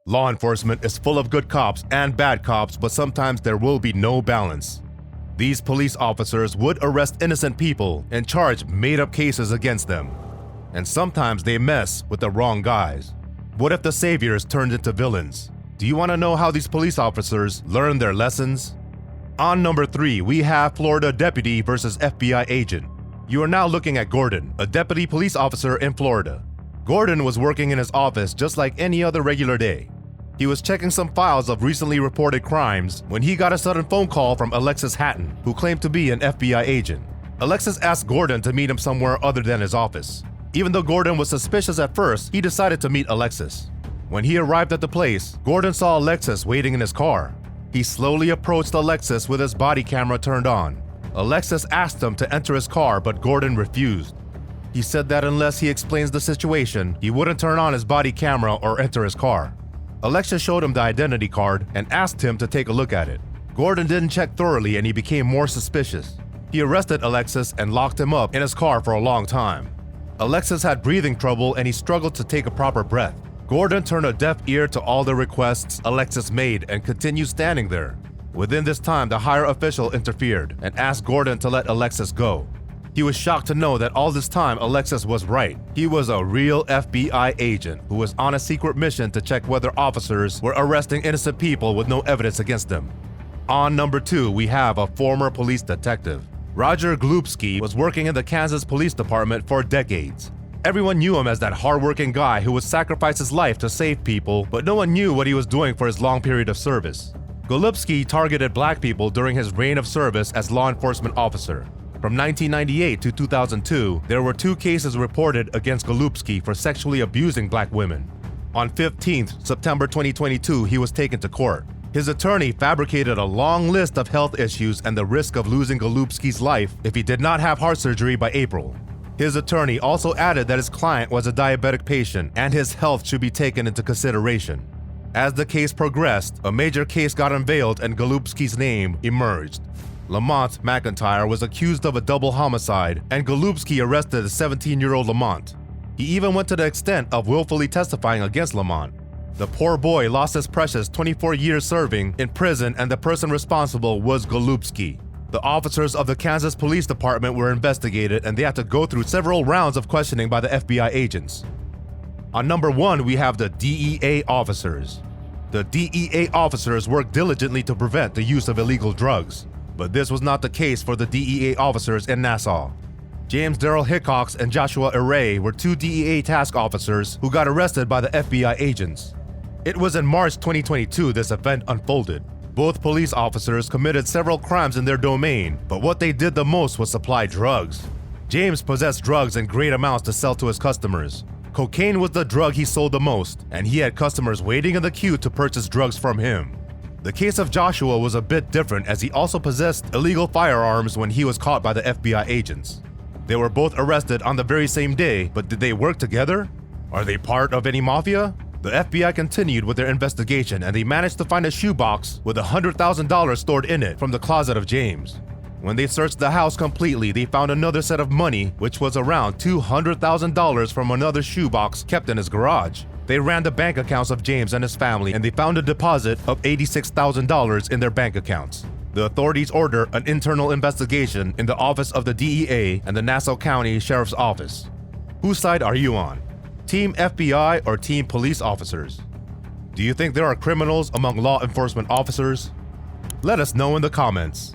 Law enforcement is full of good cops and bad cops, but sometimes there will be no balance. These police officers would arrest innocent people and charge made-up cases against them. And sometimes they mess with the wrong guys. What if the saviors turned into villains? Do you want to know how these police officers learn their lessons? On number 3, we have Florida deputy versus FBI agent. You are now looking at Gordon, a deputy police officer in Florida. Gordon was working in his office just like any other regular day. He was checking some files of recently reported crimes when he got a sudden phone call from Alexis Hatton, who claimed to be an FBI agent. Alexis asked Gordon to meet him somewhere other than his office. Even though Gordon was suspicious at first, he decided to meet Alexis. When he arrived at the place, Gordon saw Alexis waiting in his car. He slowly approached Alexis with his body camera turned on. Alexis asked him to enter his car, but Gordon refused. He said that unless he explains the situation, he wouldn't turn on his body camera or enter his car. Alexis showed him the identity card and asked him to take a look at it. Gordon didn't check thoroughly and he became more suspicious. He arrested Alexis and locked him up in his car for a long time. Alexis had breathing trouble and he struggled to take a proper breath. Gordon turned a deaf ear to all the requests Alexis made and continued standing there. Within this time, the higher official interfered and asked Gordon to let Alexis go. He was shocked to know that all this time Alexis was right. He was a real FBI agent who was on a secret mission to check whether officers were arresting innocent people with no evidence against them. On number 2, we have a former police detective. Roger Glupski was working in the Kansas Police Department for decades. Everyone knew him as that hardworking guy who would sacrifice his life to save people, but no one knew what he was doing for his long period of service. Glupski targeted black people during his reign of service as law enforcement officer. From 1998 to 2002, there were 2 cases reported against Glupski for sexually abusing black women. On 15th September 2022, he was taken to court. His attorney fabricated a long list of health issues and the risk of losing Glupski's life if he did not have heart surgery by April. His attorney also added that his client was a diabetic patient and his health should be taken into consideration. As the case progressed, a major case got unveiled and Glupski's name emerged. Lamont McIntyre was accused of a double homicide, and Glupski arrested the 17-year-old Lamont. He even went to the extent of willfully testifying against Lamont. The poor boy lost his precious 24 years serving in prison, and the person responsible was Glupski. The officers of the Kansas Police Department were investigated, and they had to go through several rounds of questioning by the FBI agents. On number 1, we have the DEA officers. The DEA officers worked diligently to prevent the use of illegal drugs. But this was not the case for the DEA officers in Nassau. James Darrell Hickox and Joshua Array were 2 DEA task officers who got arrested by the FBI agents. It was in March 2022 this event unfolded. Both police officers committed several crimes in their domain, but what they did the most was supply drugs. James possessed drugs in great amounts to sell to his customers. Cocaine was the drug he sold the most, and he had customers waiting in the queue to purchase drugs from him. The case of Joshua was a bit different as he also possessed illegal firearms when he was caught by the FBI agents. They were both arrested on the very same day, but did they work together? Are they part of any mafia? The FBI continued with their investigation and they managed to find a shoebox with $100,000 stored in it from the closet of James. When they searched the house completely, they found another set of money, which was around $200,000 from another shoebox kept in his garage. They ran the bank accounts of James and his family and they found a deposit of $86,000 in their bank accounts. The authorities ordered an internal investigation in the office of the DEA and the Nassau County Sheriff's Office. Whose side are you on? Team FBI or Team Police officers? Do you think there are criminals among law enforcement officers? Let us know in the comments.